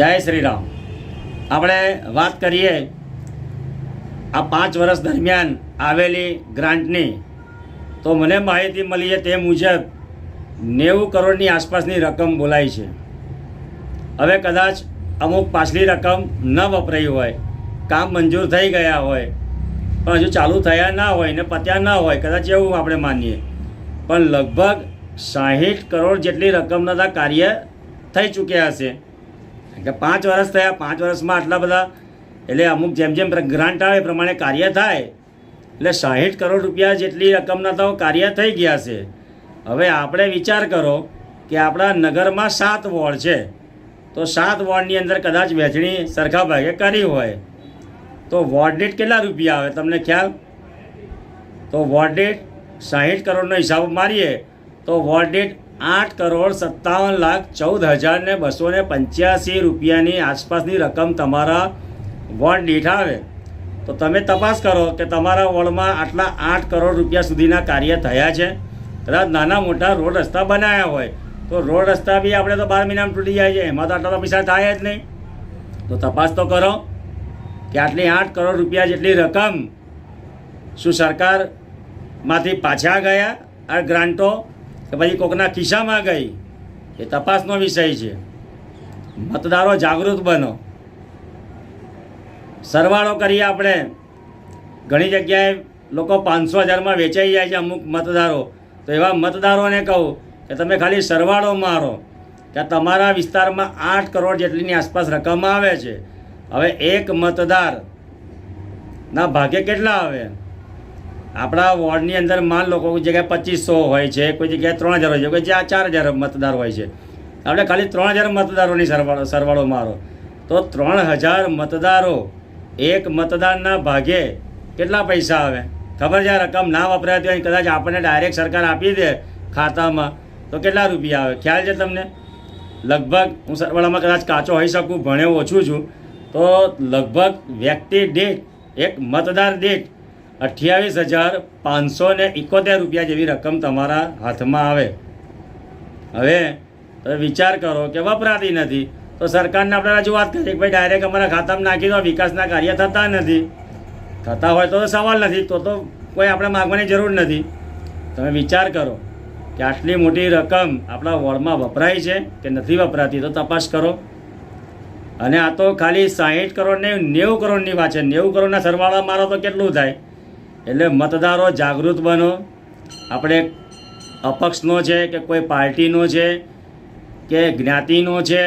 જય શ્રી રામ। આપણે વાત કરીએ આ 5 વર્ષ દરમિયાન આવેલી ગ્રાન્ટની, તો મને માહિતી મળી છે તે મુજબ 90 કરોડની આસપાસની રકમ બોલાઈ છે। હવે કદાચ અમુક પાછલી રકમ ન વપરાઈ હોય, કામ મંજૂર થઈ ગયા હોય પણ હજુ ચાલુ થયા ના હોય ને પત્યા ના હોય, કદાચ એવું આપણે માનીએ, પણ લગભગ 60 કરોડ જેટલી રકમના કાર્ય થઈ ચૂક્યા હશે। કે 5 વર્ષ થયા, 5 વર્ષમાં આટલા બધા, એટલે અમુક જેમ જેમ ગ્રાન્ટ આવે એ પ્રમાણે કાર્ય થાય, એટલે 60 કરોડ રૂપિયા જેટલી રકમના તો કાર્ય થઈ ગયા છે। હવે આપણે વિચાર કરો કે આપણા નગરમાં 7 વોર્ડ છે, તો 7 વોર્ડની અંદર કદાચ વહેંચણી સરખા ભાગે કરી હોય તો વોર્ડ દીઠ કેટલા રૂપિયા આવે તમને ખ્યાલ? તો વોર્ડ દીઠ 60 કરોડનો હિસાબ મારીએ તો વોર્ડ દીઠ 8,57,14,285 રૂપિયાની આસપાસની રકમ તમારા વોર્ડ દીઠ આવે। તો તમે તપાસ કરો કે તમારા વોર્ડમાં આટલા 8 કરોડ રૂપિયા સુધીના કાર્ય થયા છે। કદાચ નાના મોટા રોડ રસ્તા બનાવ્યા હોય તો રોડ રસ્તા બી આપણે તો 12 મહિનામાં તૂટી જાય છે, એમાં તો આટલા પૈસા થાય જ નહીં। તો તપાસ તો કરો કે આટલી 8 કરોડ રૂપિયા જેટલી રકમ શું સરકારમાંથી પાછા ગયા આ ગ્રાન્ટો કે પછી કોકના ખિસ્સામાં ગઈ, એ તપાસનો વિષય છે। મતદારો જાગૃત બનો, સરવાળો કરીએ આપણે। ઘણી જગ્યાએ લોકો 500,000માં વેચાઈ જાય છે અમુક મતદારો, તો એવા મતદારોને કહું કે તમે ખાલી સરવાળો મારો કે તમારા વિસ્તારમાં 8 કરોડ જેટલીની આસપાસ રકમ આવે છે। હવે એક મતદારના ભાગે કેટલા આવે? આપણા વોર્ડની અંદર માન લો કોઈ જગ્યાએ 2500 હોય છે, કોઈ જગ્યાએ 3000 હોય છે, કોઈ જગ્યાએ 4000 મતદાર હોય છે। આપણે ખાલી 3000 મતદારોની સરવાળો મારો તો 3000 મતદારો એક મતદારના ભાગે કેટલા પૈસા આવે ખબર છે? રકમ ના વપરાતી હોય, કદાચ આપણને ડાયરેક્ટ સરકાર આપી દે ખાતામાં તો કેટલા રૂપિયા આવે ખ્યાલ છે તમને? લગભગ હું સરવાળામાં કદાચ કાચો હોઈ શકું, ભણ્યો ઓછું છું, તો લગભગ વ્યક્તિ દીઠ એક મતદાર દીઠ 28,571 રૂપિયા જેવી રકમ તમારા હાથમાં આવે। હવે તમે વિચાર કરો કે વપરાતી નથી તો સરકારને આપણે રજૂઆત કરીએ કે ભાઈ ડાયરેક્ટ અમારા ખાતામાં નાખી દો, વિકાસના કાર્ય થતા નથી, થતા હોય તો સવાલ નથી, તો કોઈ આપણે માગવાની જરૂર નથી। તમે વિચાર કરો કે આટલી મોટી રકમ આપણા વોર્ડમાં વપરાય છે કે નથી વપરાતી, તો તપાસ કરો। અને આ તો ખાલી 60 કરોડ ને 90 કરોડની વાત છે। 90 કરોડના સરવાળા મારો તો કેટલું થાય? એટલે મતદારો જાગૃત બનો। આપણે અપક્ષનો છે કે કોઈ પાર્ટીનો છે કે જ્ઞાતિનો છે